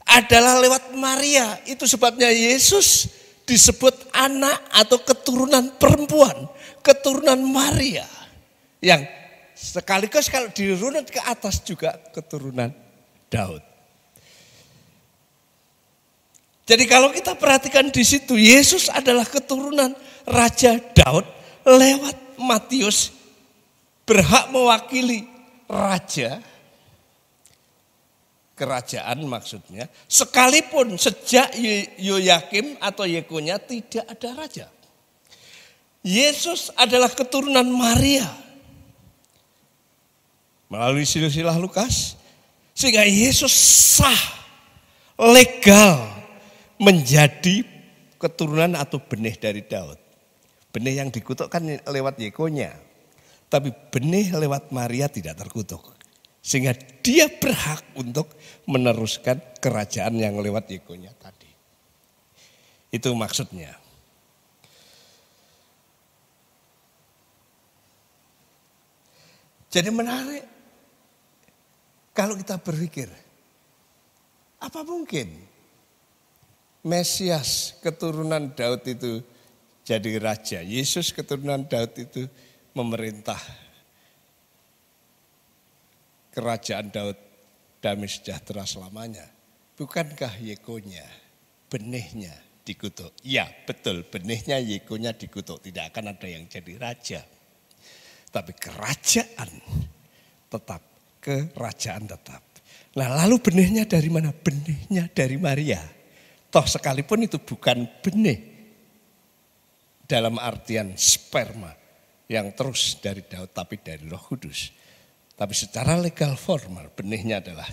adalah lewat Maria. Itu sebabnya Yesus disebut anak atau keturunan perempuan, keturunan Maria. Yang sekaligus kalau dirunut ke atas juga keturunan Daud. Jadi kalau kita perhatikan di situ, Yesus adalah keturunan Raja Daud lewat Matius, berhak mewakili raja, kerajaan maksudnya, sekalipun sejak Yoyakim atau Yekonya tidak ada raja. Yesus adalah keturunan Maria melalui silsilah Lukas, sehingga Yesus sah, legal menjadi keturunan atau benih dari Daud. Benih yang dikutuk kan lewat Yekonya, tapi benih lewat Maria tidak terkutuk. Sehingga dia berhak untuk meneruskan kerajaan yang lewat Yekonya tadi. Itu maksudnya. Jadi menarik kalau kita berpikir, apa mungkin Mesias keturunan Daud itu jadi raja, Yesus keturunan Daud itu memerintah kerajaan Daud damai sejahtera selamanya. Bukankah Yekonya, benihnya dikutuk? Ya betul, benihnya Yekonya dikutuk. Tidak akan ada yang jadi raja. Tapi kerajaan tetap, kerajaan tetap. Nah lalu benihnya dari mana? Benihnya dari Maria. Toh sekalipun itu bukan benih dalam artian sperma yang terus dari Daud, tapi dari Roh Kudus. Tapi secara legal formal benihnya adalah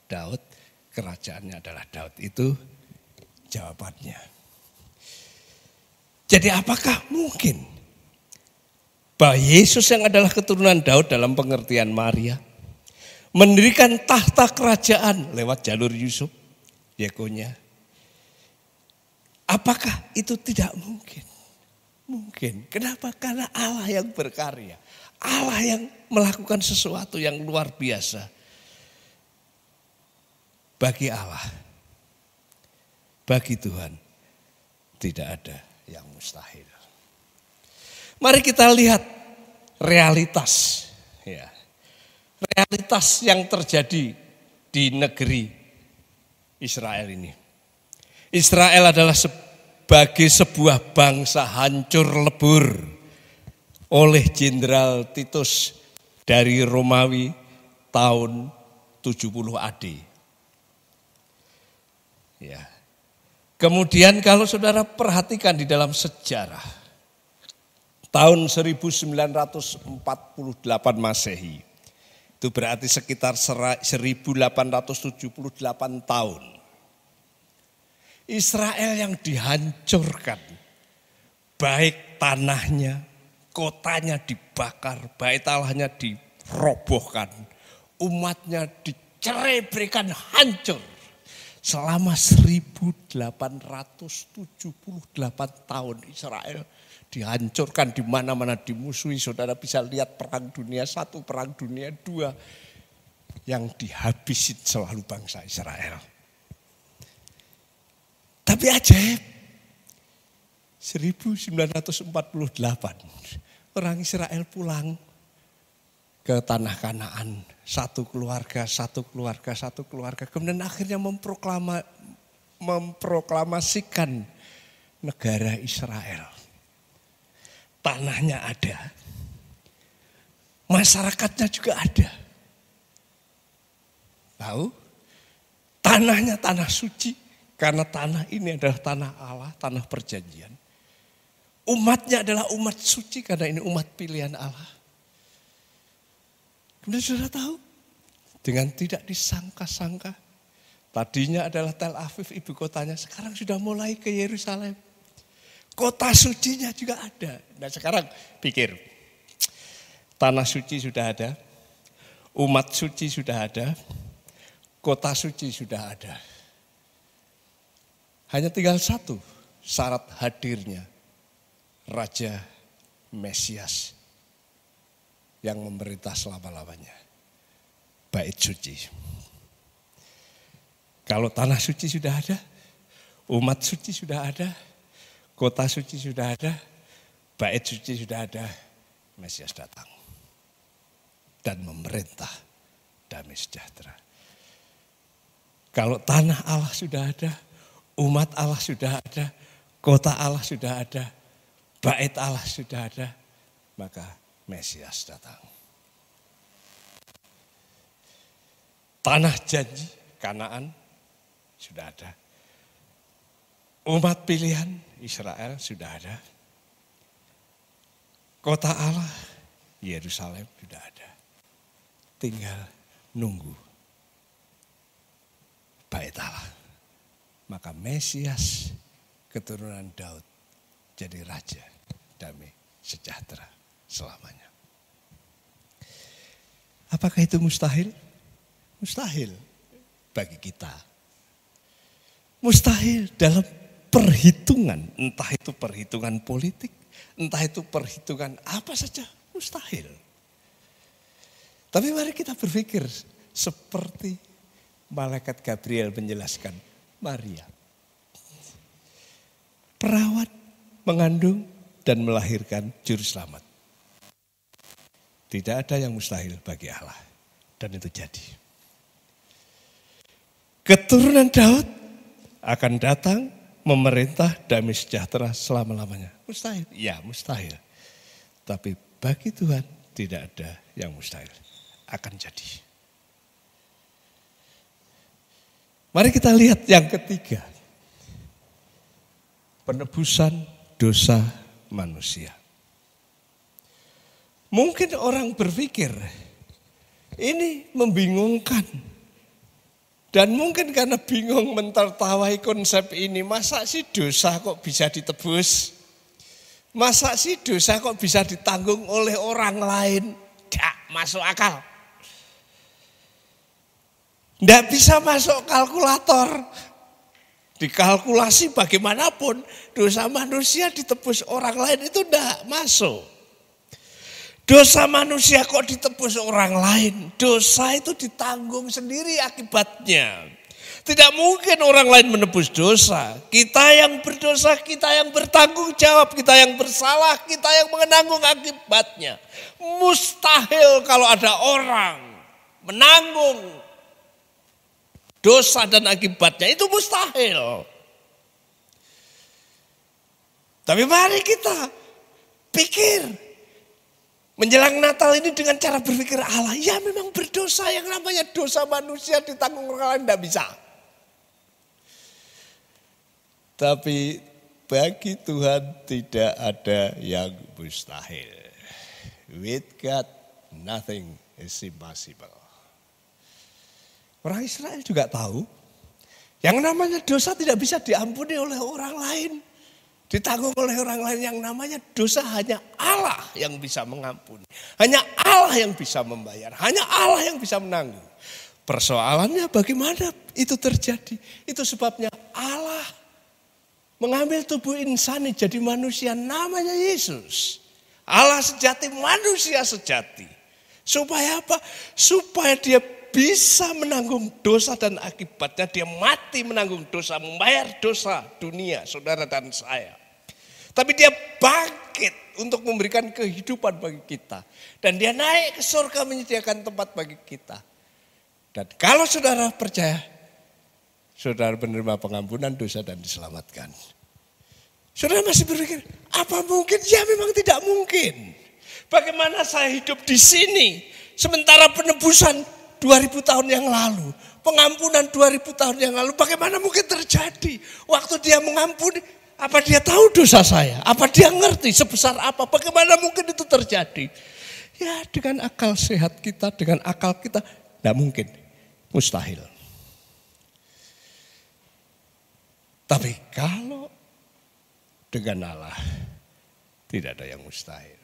Daud, kerajaannya adalah Daud. Itu jawabannya. Jadi apakah mungkin bahwa Yesus yang adalah keturunan Daud dalam pengertian Maria mendirikan tahta kerajaan lewat jalur Yusuf, Yekonia. Apakah itu tidak mungkin? Mungkin. Kenapa? Karena Allah yang berkarya. Allah yang melakukan sesuatu yang luar biasa. Bagi Allah, bagi Tuhan, tidak ada yang mustahil. Mari kita lihat realitas. Ya. Realitas yang terjadi di negeri Israel ini. Israel adalah sebagai sebuah bangsa hancur lebur oleh Jenderal Titus dari Romawi tahun 70 AD. Ya. Kemudian kalau saudara perhatikan di dalam sejarah, tahun 1948 Masehi, itu berarti sekitar 1878 tahun. Israel yang dihancurkan, baik tanahnya, kotanya dibakar, bait Allahnya dirobohkan, umatnya dicerebrkan hancur. Selama 1878 tahun Israel dihancurkan di mana-mana, dimusuhi. Saudara bisa lihat Perang Dunia I, Perang Dunia II, yang dihabisin selalu bangsa Israel. Tapi ajaib, 1948 orang Israel pulang ke tanah Kanaan, satu keluarga. Kemudian akhirnya memproklamasikan negara Israel. Tanahnya ada, masyarakatnya juga ada. Tahu? Tanahnya tanah suci, karena tanah ini adalah tanah Allah, tanah perjanjian. Umatnya adalah umat suci karena ini umat pilihan Allah. Kemudian saudara tahu, dengan tidak disangka-sangka, tadinya adalah Tel Aviv ibu kotanya, sekarang sudah mulai ke Yerusalem. Kota sucinya juga ada. Nah sekarang pikir, tanah suci sudah ada, umat suci sudah ada, kota suci sudah ada. Hanya tinggal satu syarat hadirnya Raja Mesias yang memerintah selama-lamanya. Bait suci. Kalau tanah suci sudah ada, umat suci sudah ada, kota suci sudah ada, bait suci sudah ada, Mesias datang. Dan memerintah damai sejahtera. Kalau tanah Allah sudah ada, umat Allah sudah ada, kota Allah sudah ada, bait Allah sudah ada, maka Mesias datang. Tanah janji Kanaan sudah ada. Umat pilihan Israel sudah ada. Kota Allah Yerusalem sudah ada. Tinggal nunggu bait Allah. Maka Mesias keturunan Daud jadi raja damai sejahtera selamanya. Apakah itu mustahil? Mustahil bagi kita. Mustahil dalam perhitungan, entah itu perhitungan politik, entah itu perhitungan apa saja, mustahil. Tapi mari kita berpikir seperti malaikat Gabriel menjelaskan Maria. Perawat mengandung dan melahirkan juru selamat. Tidak ada yang mustahil bagi Allah. Dan itu jadi. Keturunan Daud akan datang memerintah damai sejahtera selama-lamanya. Mustahil? Ya mustahil. Tapi bagi Tuhan tidak ada yang mustahil. Akan jadi. Mari kita lihat yang ketiga. Penebusan dosa manusia. Mungkin orang berpikir ini membingungkan. Dan mungkin karena bingung mentertawai konsep ini, masa sih dosa kok bisa ditebus? Masa sih dosa kok bisa ditanggung oleh orang lain? Tidak masuk akal. Tidak bisa masuk kalkulator. Dikalkulasi bagaimanapun, dosa manusia ditebus orang lain itu tidak masuk. Dosa manusia kok ditebus orang lain? Dosa itu ditanggung sendiri akibatnya. Tidak mungkin orang lain menebus dosa. Kita yang berdosa, kita yang bertanggung jawab, kita yang bersalah, kita yang menanggung akibatnya. Mustahil kalau ada orang menanggung dosa dan akibatnya, itu mustahil. Tapi mari kita pikir menjelang Natal ini dengan cara berpikir Allah. Ya memang berdosa, yang namanya dosa manusia ditanggung orang lain tidak bisa. Tapi bagi Tuhan tidak ada yang mustahil. With God nothing is impossible. Orang Israel juga tahu yang namanya dosa tidak bisa diampuni oleh orang lain. Ditanggung oleh orang lain, yang namanya dosa hanya Allah yang bisa mengampuni. Hanya Allah yang bisa membayar. Hanya Allah yang bisa menanggung. Persoalannya bagaimana itu terjadi? Itu sebabnya Allah mengambil tubuh insani jadi manusia namanya Yesus. Allah sejati, manusia sejati. Supaya apa? Supaya dia bisa menanggung dosa dan akibatnya. Dia mati menanggung dosa, membayar dosa dunia, saudara dan saya. Tapi dia bangkit untuk memberikan kehidupan bagi kita. Dan dia naik ke surga menyediakan tempat bagi kita. Dan kalau saudara percaya, saudara menerima pengampunan dosa dan diselamatkan. Saudara masih berpikir, apa mungkin? Ya memang tidak mungkin. Bagaimana saya hidup di sini sementara penebusan 2000 tahun yang lalu, pengampunan 2000 tahun yang lalu, bagaimana mungkin terjadi? Waktu dia mengampuni, apa dia tahu dosa saya? Apa dia ngerti sebesar apa? Bagaimana mungkin itu terjadi? Ya dengan akal sehat kita, dengan akal kita, tidak mungkin, mustahil. Tapi kalau dengan Allah tidak ada yang mustahil.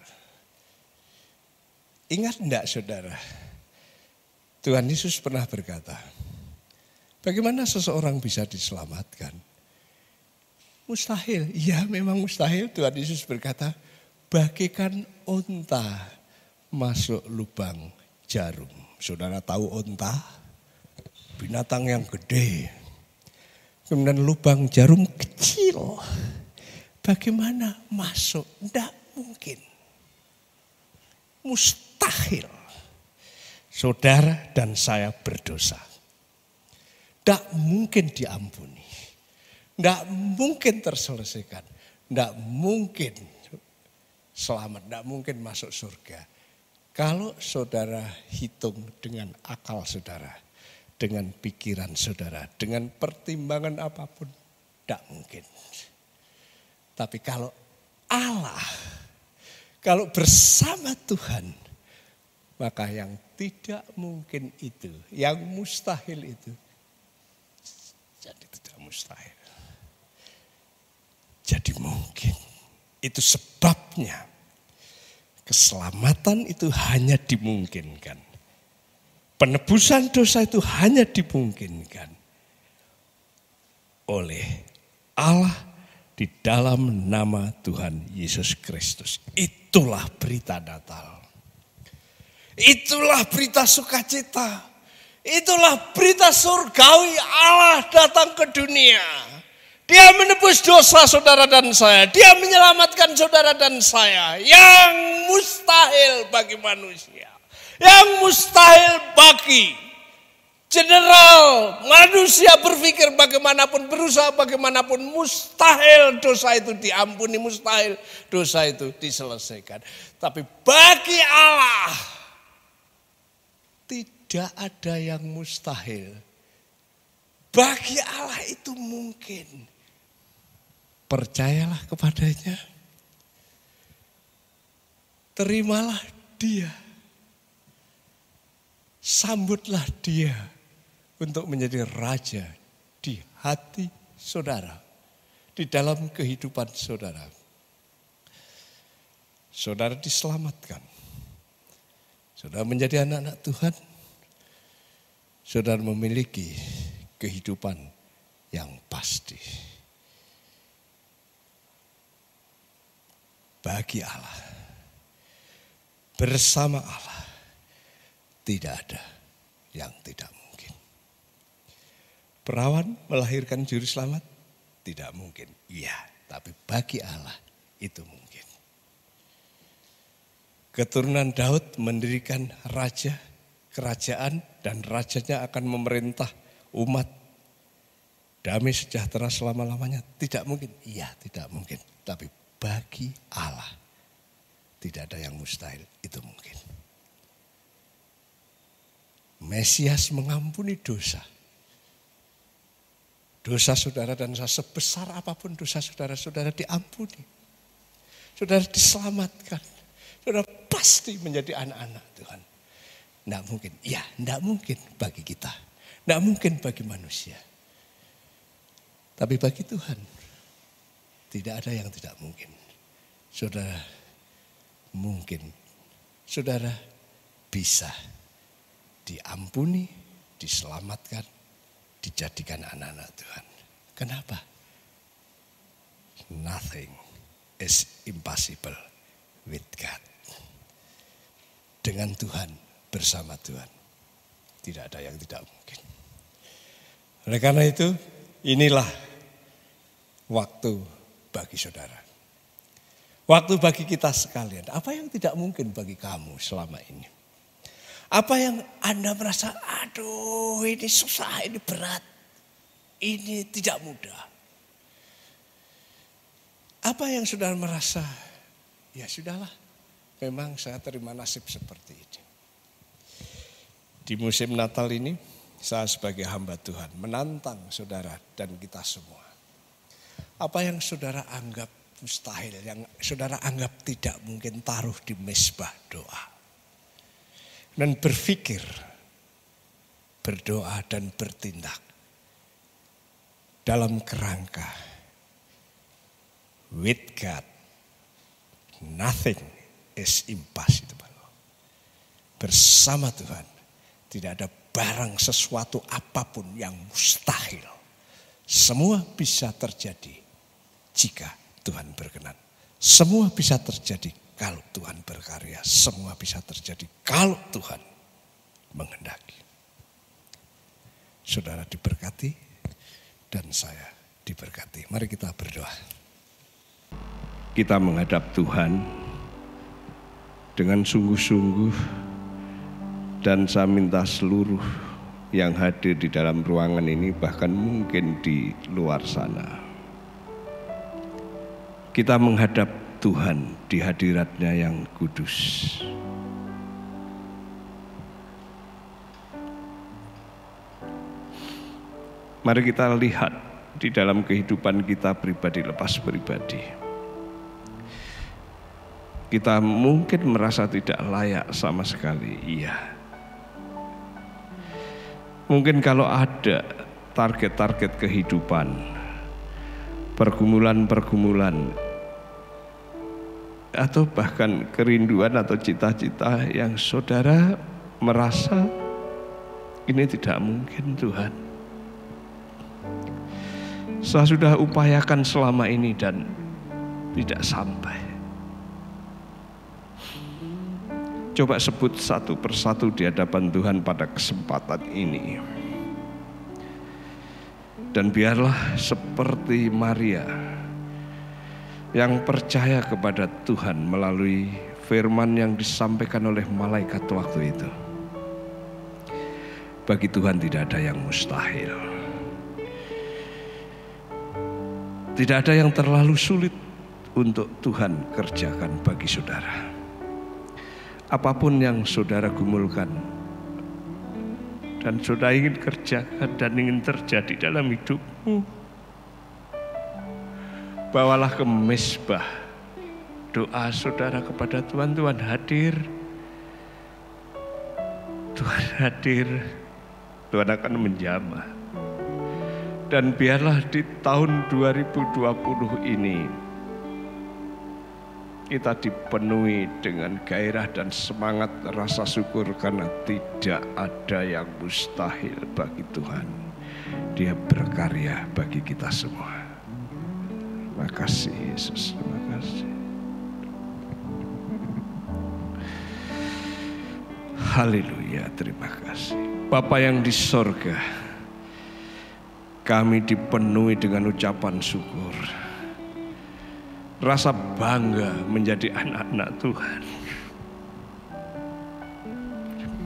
Ingat enggak saudara? Tuhan Yesus pernah berkata, bagaimana seseorang bisa diselamatkan? Mustahil, ya memang mustahil. Tuhan Yesus berkata, bagikan onta masuk lubang jarum. Saudara tahu onta? Binatang yang gede. Kemudian lubang jarum kecil. Bagaimana masuk? Tidak mungkin. Mustahil. Saudara dan saya berdosa. Tidak mungkin diampuni. Tidak mungkin terselesaikan. Tidak mungkin selamat. Tidak mungkin masuk surga. Kalau saudara hitung dengan akal saudara. Dengan pikiran saudara. Dengan pertimbangan apapun. Tidak mungkin. Tapi kalau Allah, kalau bersama Tuhan, maka yang tidak mungkin itu, yang mustahil itu, jadi tidak mustahil. Jadi mungkin. Itu sebabnya keselamatan itu hanya dimungkinkan. Penebusan dosa itu hanya dimungkinkan oleh Allah di dalam nama Tuhan Yesus Kristus. Itulah berita Natal. Itulah berita sukacita. Itulah berita surgawi, Allah datang ke dunia. Dia menebus dosa saudara dan saya. Dia menyelamatkan saudara dan saya. Yang mustahil bagi manusia. Yang mustahil bagi general manusia berpikir bagaimanapun, berusaha bagaimanapun, mustahil dosa itu diampuni, mustahil dosa itu diselesaikan. Tapi bagi Allah tidak ada yang mustahil. Bagi Allah itu mungkin. Percayalah kepadanya. Terimalah dia. Sambutlah dia untuk menjadi raja di hati saudara, di dalam kehidupan saudara. saudara diselamatkan, saudara menjadi anak-anak Tuhan, saudara memiliki kehidupan yang pasti. Bagi Allah, bersama Allah, tidak ada yang tidak mungkin. Perawan melahirkan juru selamat? Tidak mungkin. Iya, tapi bagi Allah itu mungkin. Keturunan Daud mendirikan raja, kerajaan, dan rajanya akan memerintah umat damai sejahtera selama-lamanya. Tidak mungkin. Iya, tidak mungkin. Tapi bagi Allah tidak ada yang mustahil, itu mungkin. Mesias mengampuni dosa. Dosa saudara dan saya, sebesar apapun dosa saudara diampuni. Saudara diselamatkan. Saudara pasti menjadi anak-anak Tuhan. Tidak mungkin, ya tidak mungkin bagi kita. Tidak mungkin bagi manusia. Tapi bagi Tuhan, tidak ada yang tidak mungkin. Saudara mungkin, saudara bisa diampuni, diselamatkan, dijadikan anak-anak Tuhan. Kenapa? Nothing is impossible with God. Dengan Tuhan, bersama Tuhan, tidak ada yang tidak mungkin. Oleh karena itu, inilah waktu bagi saudara. Waktu bagi kita sekalian. Apa yang tidak mungkin bagi kamu selama ini? Apa yang Anda merasa, aduh ini susah, ini berat, ini tidak mudah. Apa yang saudara merasa, ya sudahlah, memang saya terima nasib seperti ini. Di musim Natal ini, saya sebagai hamba Tuhan menantang saudara dan kita semua. Apa yang saudara anggap mustahil, yang saudara anggap tidak mungkin, taruh di mezbah doa. Dan berpikir, berdoa dan bertindak dalam kerangka with God, nothing is impossible. Bersama Tuhan, tidak ada barang sesuatu apapun yang mustahil. Semua bisa terjadi jika Tuhan berkenan. Semua bisa terjadi kalau Tuhan berkarya. Semua bisa terjadi kalau Tuhan menghendaki. Saudara diberkati dan saya diberkati. Mari kita berdoa. Kita menghadap Tuhan dengan sungguh-sungguh, dan saya minta seluruh yang hadir di dalam ruangan ini, bahkan mungkin di luar sana, kita menghadap Tuhan di hadirat-Nya yang kudus. Mari kita lihat di dalam kehidupan kita pribadi, lepas pribadi. Kita mungkin merasa tidak layak sama sekali, iya. Mungkin kalau ada target-target kehidupan, pergumulan-pergumulan, atau bahkan kerinduan atau cita-cita yang saudara merasa ini tidak mungkin Tuhan. Saya sudah upayakan selama ini dan tidak sampai. Coba sebut satu persatu di hadapan Tuhan pada kesempatan ini. Dan biarlah seperti Maria yang percaya kepada Tuhan melalui firman yang disampaikan oleh malaikat waktu itu. Bagi Tuhan tidak ada yang mustahil. Tidak ada yang terlalu sulit untuk Tuhan kerjakan bagi saudara. Apapun yang saudara gumulkan dan saudara ingin kerjakan dan ingin terjadi dalam hidupmu, bawalah ke mezbah doa saudara kepada Tuhan. Tuhan hadir, Tuhan hadir, Tuhan akan menjamah. Dan biarlah di tahun 2020 ini kita dipenuhi dengan gairah dan semangat rasa syukur karena tidak ada yang mustahil bagi Tuhan. Dia berkarya bagi kita semua. Terima kasih Yesus, terima kasih. Haleluya, terima kasih. Bapa yang di sorga, kami dipenuhi dengan ucapan syukur. Rasa bangga menjadi anak-anak Tuhan.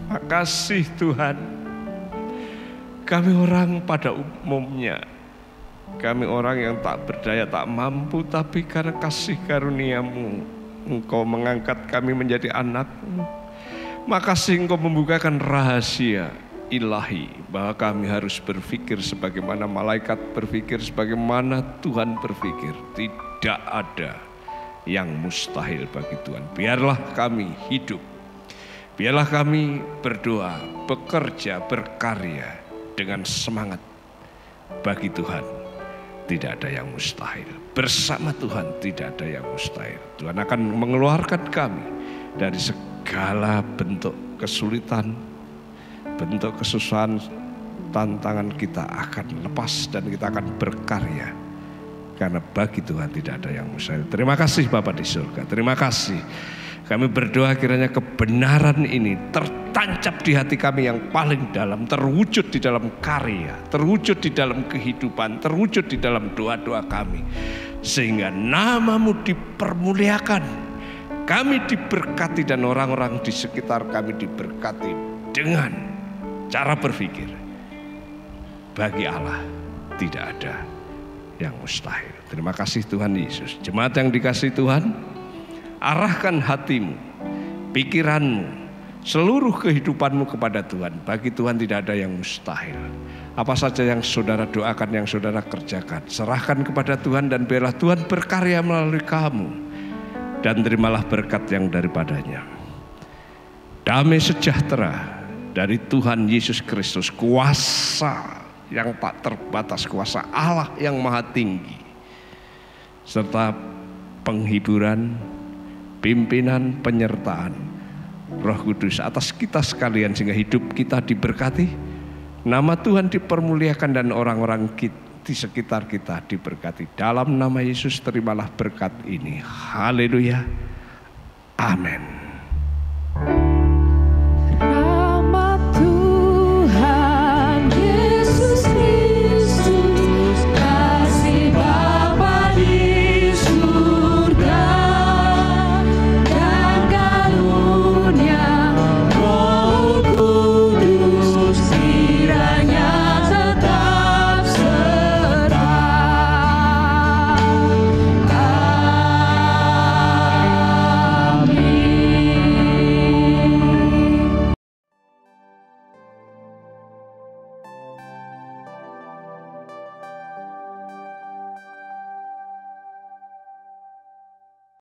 Terima kasih Tuhan. Kami orang pada umumnya, kami orang yang tak berdaya, tak mampu, tapi karena kasih karunia-Mu, Engkau mengangkat kami menjadi anak-Mu. Makasih Engkau membukakan rahasia ilahi bahwa kami harus berpikir sebagaimana malaikat berpikir, sebagaimana Tuhan berpikir. Tidak ada yang mustahil bagi Tuhan. Biarlah kami hidup, biarlah kami berdoa, bekerja, berkarya dengan semangat. Bagi Tuhan tidak ada yang mustahil. Bersama Tuhan tidak ada yang mustahil. Tuhan akan mengeluarkan kami dari segala bentuk kesulitan, bentuk kesusahan. Tantangan kita akan lepas dan kita akan berkarya. Karena bagi Tuhan tidak ada yang mustahil. Terima kasih Bapa di surga. Terima kasih. Kami berdoa kiranya kebenaran ini tertancap di hati kami yang paling dalam. Terwujud di dalam karya. Terwujud di dalam kehidupan. Terwujud di dalam doa-doa kami. Sehingga nama-Mu dipermuliakan. Kami diberkati dan orang-orang di sekitar kami diberkati dengan cara berpikir. Bagi Allah tidak ada yang mustahil. Terima kasih Tuhan Yesus. Jemaat yang dikasihi Tuhan, arahkan hatimu, pikiranmu, seluruh kehidupanmu kepada Tuhan. Bagi Tuhan tidak ada yang mustahil. Apa saja yang saudara doakan, yang saudara kerjakan, serahkan kepada Tuhan dan biarlah Tuhan berkarya melalui kamu. Dan terimalah berkat yang daripadanya. Damai sejahtera dari Tuhan Yesus Kristus, kuasa yang tak terbatas, kuasa Allah yang maha tinggi, serta penghiburan, pimpinan, penyertaan Roh Kudus atas kita sekalian sehingga hidup kita diberkati, nama Tuhan dipermuliakan dan orang-orang di sekitar kita diberkati. Dalam nama Yesus terimalah berkat ini. Haleluya. Amin.